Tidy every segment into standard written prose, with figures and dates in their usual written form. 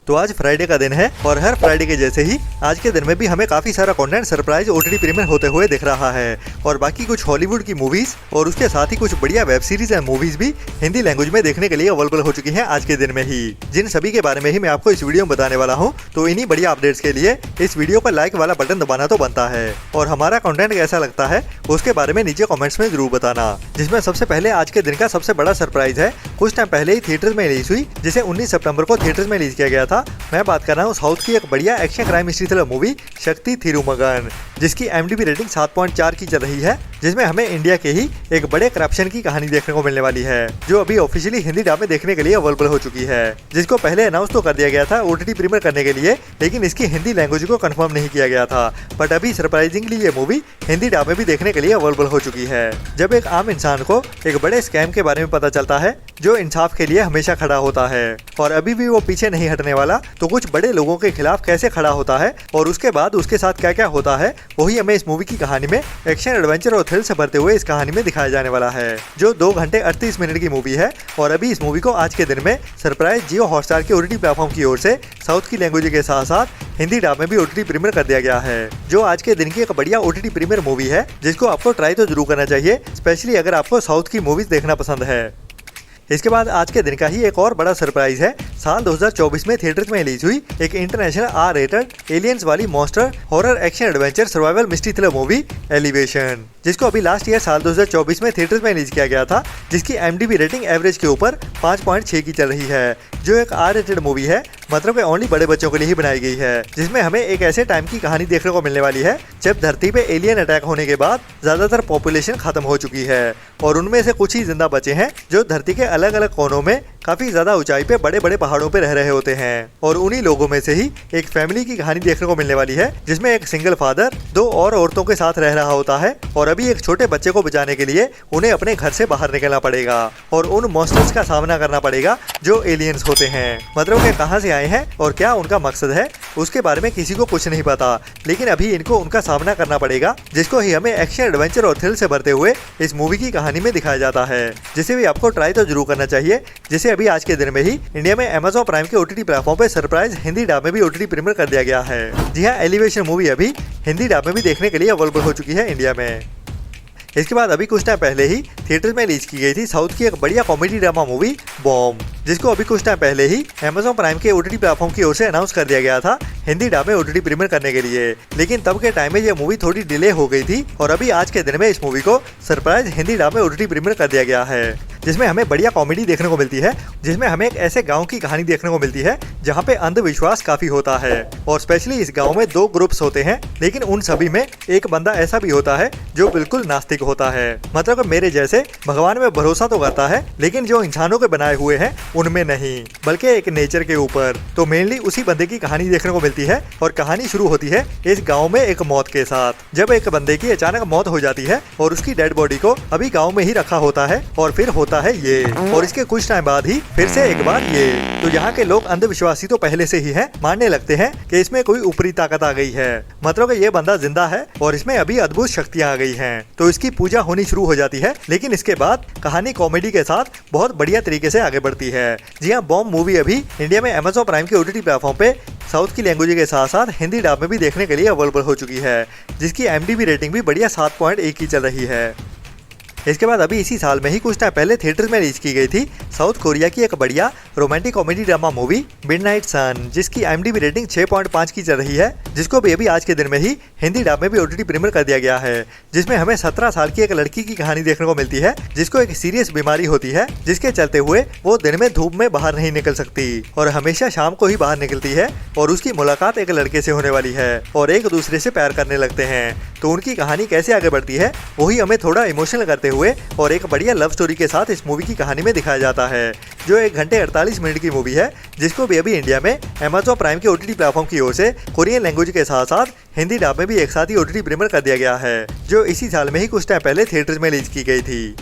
तो आज फ्राइडे का दिन है और हर फ्राइडे के जैसे ही आज के दिन में भी हमें काफी सारा कंटेंट सरप्राइज ओटीटी प्रीमियर होते हुए दिख रहा है और बाकी कुछ हॉलीवुड की मूवीज और उसके साथ ही कुछ बढ़िया वेब सीरीज एंड मूवीज भी हिंदी लैंग्वेज में देखने के लिए अवेलेबल हो चुकी हैं आज के दिन में ही, जिन सभी के बारे में ही मैं आपको इस वीडियो में बताने वाला हूं। तो इन्हीं बढ़िया अपडेट्स के लिए इस वीडियो पर लाइक वाला बटन दबाना तो बनता है और हमारा कंटेंट कैसा लगता है उसके बारे में नीचे कमेंट्स में जरूर बताना। जिसमें सबसे पहले आज के दिन का सबसे बड़ा सरप्राइज है, कुछ टाइम पहले ही थिएटर में रिलीज हुई, जिसे 19 सितंबर को थिएटर में रिलीज किया गया था। मैं बात कर रहा हूँ साउथ की एक बढ़िया action crime mystery thriller movie शक्ति थिरुमगन, जिसकी IMDb रेटिंग 7.4 की चल रही है, जिसमें हमें इंडिया के ही एक बड़े करप्शन की कहानी देखने को मिलने वाली है, जो अभी ऑफिशियली हिंदी डब में देखने के लिए अवेलेबल हो चुकी है, जिसको पहले अनाउंस तो कर दिया गया था OTT प्रीमियर करने के लिए, लेकिन इसकी हिंदी लैंग्वेज को कंफर्म नहीं किया गया था। बट अभी सरप्राइजिंगली ये मूवी हिंदी डब में भी देखने के लिए अवेलेबल हो चुकी है। जब एक आम इंसान को एक बड़े स्कैम के बारे में पता चलता है जो इंसाफ के लिए हमेशा खड़ा होता है और अभी भी वो पीछे नहीं हटने वाला, तो कुछ बड़े लोगों के खिलाफ कैसे खड़ा होता है और उसके बाद उसके साथ क्या क्या होता है, वही हमें इस मूवी की कहानी में एक्शन एडवेंचर और थ्रिल से भरते हुए इस कहानी में दिखाया जाने वाला है, जो 2 घंटे 38 मिनट की मूवी है। और अभी इस मूवी को आज के दिन में सरप्राइज जियो हॉटस्टार के OTT प्लेटफॉर्म की ओर से साउथ की लैंग्वेज के साथ साथ हिंदी डब में भी OTT प्रीमियर कर दिया गया है, जो आज के दिन की एक बढ़िया OTT प्रीमियर मूवी है, जिसको आपको ट्राई तो जरूर करना चाहिए, स्पेशली अगर आपको साउथ की मूवीज देखना पसंद है। इसके बाद आज के दिन का ही एक और बड़ा सरप्राइज है, साल 2024 में थिएटर्स में रिलीज हुई एक इंटरनेशनल R-रेटेड एलियंस वाली monster horror action adventure survival mystery thriller movie elevation, जिसको अभी लास्ट ईयर साल 2024 में थिएटर्स में रिलीज किया गया था, जिसकी IMDb रेटिंग एवरेज के ऊपर 5.6 की चल रही है, जो एक R-रेटेड मूवी है, मतलब कि ओनली बड़े बच्चों के लिए ही बनाई गई है, जिसमें हमें एक ऐसे टाइम की कहानी देखने को मिलने वाली है जब धरती पे एलियन अटैक होने के बाद ज्यादातर पॉपुलेशन खत्म हो चुकी है और उनमें से कुछ ही जिंदा बचे हैं, जो धरती के अलग अलग कोनों में काफी ज्यादा ऊंचाई पे बड़े बड़े पहाड़ों पे रह रहे होते हैं। और उन्हीं लोगों में से ही एक फैमिली की कहानी देखने को मिलने वाली है, जिसमें एक सिंगल फादर 2 और औरतों के साथ रह रहा होता है और अभी एक छोटे बच्चे को बचाने के लिए उन्हें अपने घर से बाहर निकलना पड़ेगा और उन मॉन्स्टर्स का सामना करना पड़ेगा जो एलियंस होते हैं। मतलब कि कहां से आए हैं और क्या उनका मकसद है उसके बारे में किसी को कुछ नहीं पता, लेकिन अभी इनको उनका सामना करना पड़ेगा, जिसको ही हमें एक्शन एडवेंचर और थ्रिल से भरते हुए इस मूवी की कहानी में दिखाया जाता है, जिसे भी आपको ट्राई तो जरूर करना चाहिए। जिसे अभी आज के दिन में ही इंडिया में Amazon प्राइम के OTT प्लेटफॉर्म पे सरप्राइज हिंदी डब में भी OTT प्रीमियर कर दिया गया है। जी हाँ, एलिवेशन मूवी अभी हिंदी डब में भी देखने के लिए अवेलेबल हो चुकी है इंडिया में। इसके बाद अभी कुछ टाइम पहले ही थिएटर में रिलीज की गई थी साउथ की एक बढ़िया कॉमेडी ड्रामा मूवी बॉम्ब, जिसको अभी कुछ टाइम पहले ही Amazon प्राइम के OTT प्लेटफॉर्म की ओर से अनाउंस कर दिया गया था हिंदी डब में OTT प्रीमियर करने के लिए, लेकिन तब के टाइम में ये मूवी थोड़ी डिले हो गई थी और अभी आज के दिन में इस मूवी को सरप्राइज हिंदी डब में OTT प्रीमियर कर दिया गया है, जिसमें हमें बढ़िया कॉमेडी देखने को मिलती है, जिसमें हमें एक ऐसे गांव की कहानी देखने को मिलती है जहां पे अंधविश्वास काफी होता है और स्पेशली इस गांव में 2 ग्रुप्स होते हैं, लेकिन उन सभी में एक बंदा ऐसा भी होता है जो बिल्कुल नास्तिक होता है, मतलब मेरे जैसे भगवान में भरोसा तो करता है, लेकिन जो इंसानों के बनाए हुए हैं उनमें नहीं, बल्कि एक नेचर के ऊपर। तो मेनली उसी बंदे की कहानी देखने को मिलती है और कहानी शुरू होती है इस गाँव में एक मौत के साथ, जब एक बंदे की अचानक मौत हो जाती है और उसकी डेड बॉडी को अभी गाँव में ही रखा होता है और फिर होता है ये, और इसके कुछ टाइम बाद ही फिर से एक बार ये। तो यहाँ के लोग अंधविश्वासी तो पहले से ही हैं, मानने लगते हैं कि इसमें कोई ऊपरी ताकत आ गई है, मतलब कि ये बंदा जिंदा है और इसमें अभी अद्भुत शक्तियां आ गई हैं, तो इसकी पूजा होनी शुरू हो जाती है। लेकिन इसके बाद कहानी कॉमेडी के साथ बहुत बढ़िया तरीके से आगे बढ़ती है। जी हाँ, बॉम्ब मूवी अभी इंडिया में Amazon प्राइम के OTT प्लेटफॉर्म पे साउथ की लैंग्वेज के साथ साथ हिंदी डब में भी देखने के लिए अवेलेबल हो चुकी है, जिसकी IMDb रेटिंग भी बढ़िया 7.1 की चल रही है। इसके बाद अभी इसी साल में ही कुछ टाइम पहले थिएटर में रिलीज की गई थी साउथ कोरिया की एक बढ़िया romantic comedy drama movie midnight sun, जिसकी IMDb रेटिंग 6.5 की चल रही है, जिसको भी अभी आज के दिन में ही हिंदी डब में भी OTT प्रीमियर कर दिया गया है, जिसमें हमें 17 साल की एक लड़की की कहानी देखने को मिलती है, जिसको एक सीरियस बीमारी होती है, जिसके चलते हुए वो दिन में धूप में बाहर नहीं निकल सकती और हमेशा शाम को ही बाहर निकलती है और उसकी मुलाकात एक लड़के से होने वाली है और एक दूसरे से प्यार करने लगते हैं। तो उनकी कहानी कैसे आगे बढ़ती है वही हमें थोड़ा इमोशनल करते हुए और एक बढ़िया लव स्टोरी के साथ इस मूवी की कहानी में दिखाया जाता है, जो 1 घंटे 48 मिनट की मूवी है, जिसको भी अभी इंडिया में Amazon प्राइम के OTT प्लेटफॉर्म की ओर से कोरियन लैंग्वेज के साथ साथ हिंदी डब में भी एक साथ ही OTT प्रीमियर कर दिया गया है, जो इसी साल में ही कुछ टाइम पहले थिएटर्स में रिलीज की गई थी।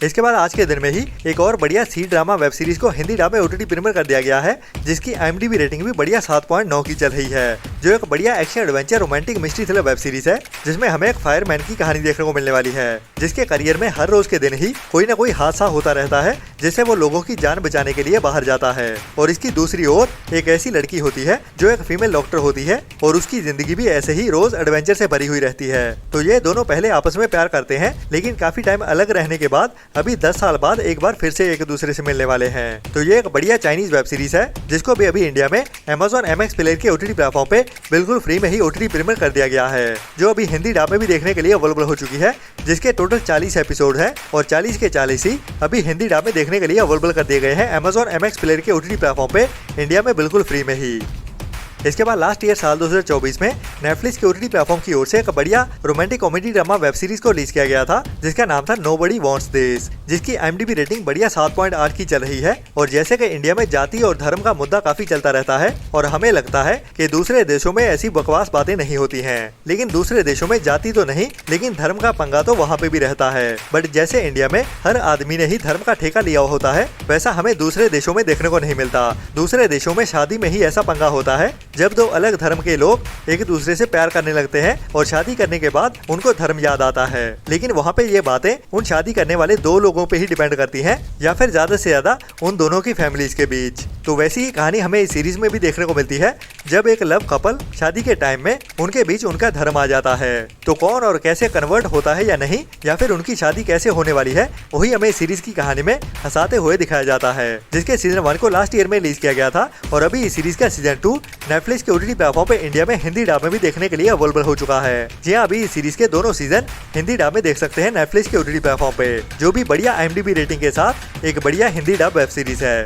इसके बाद आज के दिन में ही एक और बढ़िया सी ड्रामा वेब सीरीज को हिंदी डब में OTT प्रीमियर कर दिया गया है, जिसकी IMDb रेटिंग भी बढ़िया 7.9 की चल रही है, जो एक बढ़िया action adventure romantic mystery thriller web series है, जिसमें हमें एक फायरमैन की कहानी देखने को मिलने वाली है, जिसके करियर में हर रोज के दिन ही कोई न कोई हादसा होता रहता है, जिससे वो लोगों की जान बचाने के लिए बाहर जाता है। और इसकी दूसरी ओर एक ऐसी लड़की होती है जो एक फीमेल डॉक्टर होती है, और उसकी जिंदगी भी ऐसे ही रोज एडवेंचर से भरी हुई रहती है। तो ये दोनों पहले आपस में प्यार करते हैं, लेकिन काफी टाइम अलग रहने के बाद अभी 10 साल बाद एक बार फिर से एक दूसरे से मिलने वाले हैं। तो ये एक बढ़िया चाइनीज वेब सीरीज है, जिसको भी अभी इंडिया में Amazon MX प्लेयर के OTT प्लेटफॉर्म पे बिल्कुल फ्री में ही OTT प्रीमियर कर दिया गया है, जो अभी हिंदी डब में भी देखने के लिए अवेलेबल हो चुकी है, जिसके टोटल 40 एपिसोड है और 40 के 40 ही अभी हिंदी डब में देखने के लिए अवेलेबल कर दिए गए हैं Amazon MX प्लेयर के OTT प्लेटफॉर्म पे इंडिया में बिल्कुल फ्री में ही। इसके बाद लास्ट ईयर साल 2024 में नेटफ्लिक्स के OTT प्लेटफॉर्म की ओर से एक बढ़िया romantic comedy drama web series को रिलीज किया गया था, जिसका नाम था नोबडी वांट्स दिस, जिसकी IMDb रेटिंग बढ़िया 7.8 की चल रही है। और जैसे कि इंडिया में जाति और धर्म का मुद्दा काफी चलता रहता है, और हमें लगता है कि दूसरे देशों में ऐसी बकवास बातें नहीं होती हैं, लेकिन दूसरे देशों में जाति तो नहीं, लेकिन धर्म का पंगा तो वहाँ पे भी रहता है। बट जैसे इंडिया में हर आदमी ने ही धर्म का ठेका लिया होता है, वैसा हमें दूसरे देशों में देखने को नहीं मिलता। दूसरे देशों में शादी में ही ऐसा पंगा होता है, जब दो अलग धर्म के लोग एक दूसरे से प्यार करने लगते हैं और शादी करने के बाद उनको धर्म याद आता है, लेकिन वहाँ पे ये बातें उन शादी करने वाले दो लोगों पे ही डिपेंड करती हैं, या फिर ज्यादा से ज्यादा उन दोनों की फैमिलीज के बीच। तो वैसी ही कहानी हमें इस सीरीज में भी देखने को मिलती है, जब एक लव कपल शादी के टाइम में उनके बीच उनका धर्म आ जाता है, तो कौन और कैसे कन्वर्ट होता है या नहीं, या फिर उनकी शादी कैसे होने वाली है, वही हमें इस सीरीज की कहानी में हंसाते हुए दिखाया जाता है, जिसके सीजन 1 को लास्ट ईयर में रिलीज किया गया था, और अभी इस सीरीज का सीजन 2 नेटफ्लिक्स के OTT प्लेटफॉर्म पे इंडिया में हिंदी डब में भी देखने के लिए अवेलेबल हो चुका है। जी हाँ, अभी इस सीरीज के दोनों सीजन हिंदी डब में देख सकते हैं नेटफ्लिक्स के OTT प्लेटफॉर्म पे, जो भी बढ़िया IMDb रेटिंग के साथ एक बढ़िया हिंदी डब वेब सीरीज है।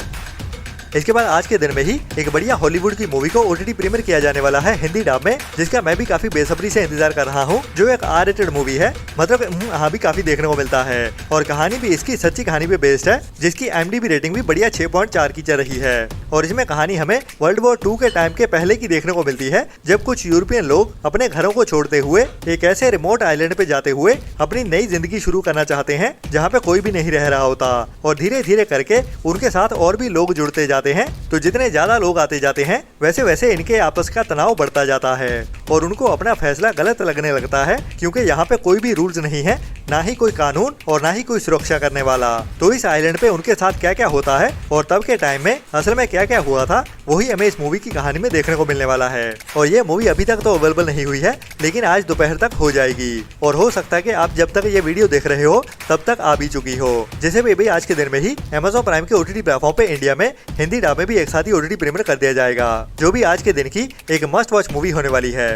इसके बाद आज के दिन में ही एक बढ़िया हॉलीवुड की मूवी को OTT प्रीमियर किया जाने वाला है हिंदी डब में, जिसका मैं भी काफी बेसब्री से इंतजार कर रहा हूँ, जो एक R-rated मूवी है, मतलब यहाँ भी काफी देखने को मिलता है, और कहानी भी इसकी सच्ची कहानी पे बेस्ड है, जिसकी IMDb रेटिंग भी बढ़िया 6.4 की चल रही है। और इसमें कहानी हमें वर्ल्ड वॉर 2 के टाइम के पहले की देखने को मिलती है, जब कुछ यूरोपियन लोग अपने घरों को छोड़ते हुए एक ऐसे रिमोट आइलैंड पे जाते हुए अपनी नई जिंदगी शुरू करना चाहते हैं, जहाँ पे कोई भी नहीं रह रहा होता, और धीरे धीरे करके उनके साथ और भी लोग जुड़ते जाते हैं। तो जितने ज्यादा लोग आते जाते हैं, वैसे वैसे इनके आपस का तनाव बढ़ता जाता है, और उनको अपना फैसला गलत लगने लगता है, क्योंकि यहाँ पे कोई भी रूल्स नहीं है, ना ही कोई कानून और ना ही कोई सुरक्षा करने वाला। तो इस आइलैंड पे उनके साथ क्या क्या होता है और तब के टाइम में असल में क्या क्या हुआ था, वही हमें इस मूवी की कहानी में देखने को मिलने वाला है। और ये मूवी अभी तक तो अवेलेबल नहीं हुई है, लेकिन आज दोपहर तक हो जाएगी, और हो सकता है कि आप जब तक ये वीडियो देख रहे हो तब तक आ भी चुकी हो। जैसे भी आज के दिन में ही Amazon प्राइम के OTT प्लेटफॉर्म पे इंडिया में हिंदी डब में भी एक साथ ही OTT प्रीमियर कर दिया जाएगा, जो भी आज के दिन की एक मस्ट वॉच मूवी होने वाली है।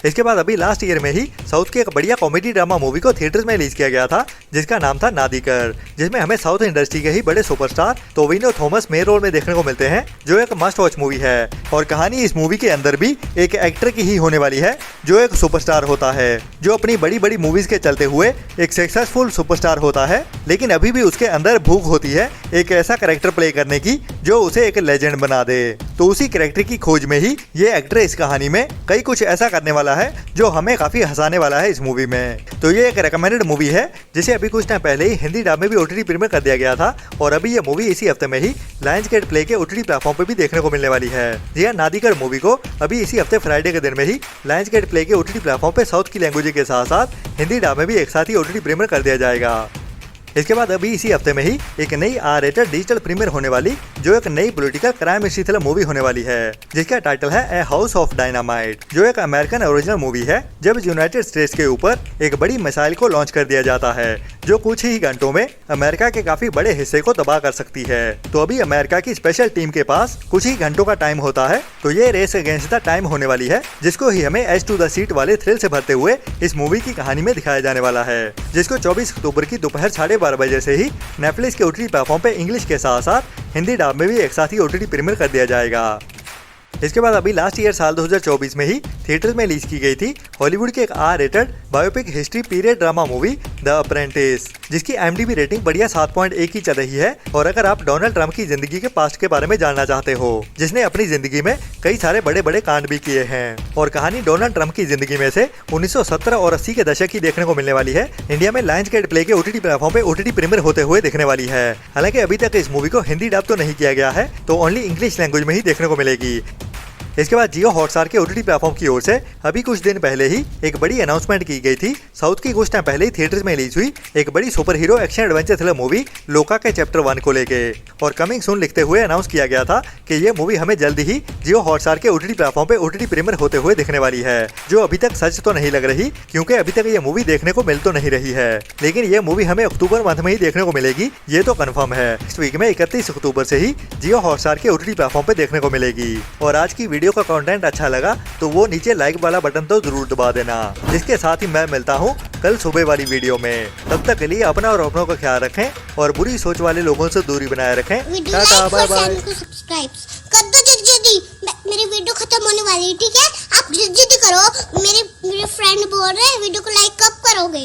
इसके बाद अभी लास्ट ईयर में ही साउथ की एक बढ़िया कॉमेडी ड्रामा मूवी को थिएटर्स में रिलीज किया गया था, जिसका नाम था नादिकर, जिसमें हमें साउथ इंडस्ट्री के ही बड़े superstar Tovino Thomas main role में देखने को मिलते हैं, जो एक मस्ट वॉच मूवी है। और कहानी इस मूवी के अंदर भी एक एक्टर की ही होने वाली है, जो एक सुपरस्टार होता है, जो अपनी बड़ी बड़ी मूवीज के चलते हुए एक सक्सेसफुल सुपरस्टार होता है, लेकिन अभी भी उसके अंदर भूख होती है एक ऐसा कैरेक्टर प्ले करने की जो उसे एक लेजेंड बना दे। तो उसी कैरेक्टर की खोज में ही ये एक्टर इस कहानी में कई कुछ ऐसा करने वाला है जो हमें काफी हंसाने वाला है इस मूवी में। तो ये एक रेकमेंडेड मूवी है, जिसे अभी कुछ टाइम पहले ही हिंदी डब में भी OTT प्रीमियर कर दिया गया था, और अभी ये मूवी इसी हफ्ते में ही लायंसगेट प्ले के OTT प्लेटफॉर्म पे भी देखने को मिलने वाली है। जी हाँ, नादिकर मूवी को अभी इसी हफ्ते फ्राइडे के दिन में ही लायंसगेट प्ले के OTT प्लेटफॉर्म पे साउथ की लैंग्वेज के साथ साथ हिंदी डब में भी एक साथ ही OTT प्रीमियर कर दिया जाएगा। इसके बाद अभी इसी हफ्ते में ही एक नई R-rated डिजिटल प्रीमियर होने वाली, जो एक नई political crime mystery thriller movie होने वाली है, जिसका टाइटल है ए हाउस ऑफ डायनामाइट, जो एक अमेरिकन ओरिजिनल मूवी है, जब यूनाइटेड स्टेट्स के ऊपर एक बड़ी मिसाइल को लॉन्च कर दिया जाता है, जो कुछ ही घंटों में अमेरिका के काफी बड़े हिस्से को तबाह कर सकती है। तो अभी अमेरिका की स्पेशल टीम के पास कुछ ही घंटों का टाइम होता है, तो ये रेस अगेंस्ट द टाइम होने वाली है, जिसको ही हमें एज टू द सीट वाले थ्रिल से भरते हुए इस मूवी की कहानी में दिखाया जाने वाला है, जिसको 24 अक्टूबर की दोपहर 12:30 बजे से ही नेटफ्लिक्स के OTT प्लेटफॉर्म पे इंग्लिश के साथ साथ हिंदी डब में भी एक साथ ही OTT प्रीमियर कर दिया जाएगा। इसके बाद अभी लास्ट ईयर साल 2024 में ही थिएटर्स में रिलीज की गई थी हॉलीवुड की एक R-rated biopic history period drama movie the apprentice, जिसकी IMDb रेटिंग बढ़िया 7.1 की चल रही है। और अगर आप डोनाल्ड ट्रंप की जिंदगी के पास्ट के बारे में जानना चाहते हो, जिसने अपनी जिंदगी में कई सारे बड़े बड़े कांड भी किए हैं, और कहानी डोनाल्ड ट्रंप की जिंदगी में से 1970 और 80 के दशक की देखने को मिलने वाली है, इंडिया में लायंसगेट प्ले के OTT प्लेटफॉर्म पे OTT प्रीमियर होते हुए देखने वाली है। हालांकि अभी तक इस मूवी को हिंदी डब तो नहीं किया गया है, तो ओनली इंग्लिश लैंग्वेज में ही देखने को मिलेगी। इसके बाद जियो हॉटस्टार के ओटीटी प्लेटफॉर्म की ओर से अभी कुछ दिन पहले ही एक बड़ी अनाउंसमेंट की गई थी। साउथ की कुछ टाइम पहले ही थिएटर्स में रिलीज हुई एक बड़ी super hero action adventure thriller movie लोका के चैप्टर 1 को लेके और कमिंग सून लिखते हुए अनाउंस किया गया था कि ये मूवी हमें जल्दी ही जियो हॉटस्टार के ओटीटी प्लेटफॉर्म पे ओटीटी प्रीमियर होते हुए दिखने वाली है, जो अभी तक सच तो नहीं लग रही क्योंकि अभी तक ये मूवी देखने को मिल तो नहीं रही है, लेकिन ये मूवी हमें अक्टूबर मंथ में ही देखने को मिलेगी, ये तो कंफर्म है। इस वीक में 31 अक्टूबर से ही जियो हॉटस्टार के ओटीटी प्लेटफॉर्म पे देखने को मिलेगी। और आज की वीडियो का कंटेंट अच्छा लगा तो वो नीचे लाइक वाला बटन तो जरूर दबा देना। जिसके साथ ही मैं मिलता हूँ कल सुबह वाली वीडियो में। तब तक के लिए अपना और अपनों का ख्याल रखें और बुरी सोच वाले लोगों से दूरी बनाए रखें। Tata bye bye. सब्सक्राइब कर दो जल्दी, मेरी वीडियो खत्म होने वाली है, ठीक है? आप जल्दी करो, मेरे फ्रेंड बोल रहे हैं वीडियो को लाइक कब करोगे?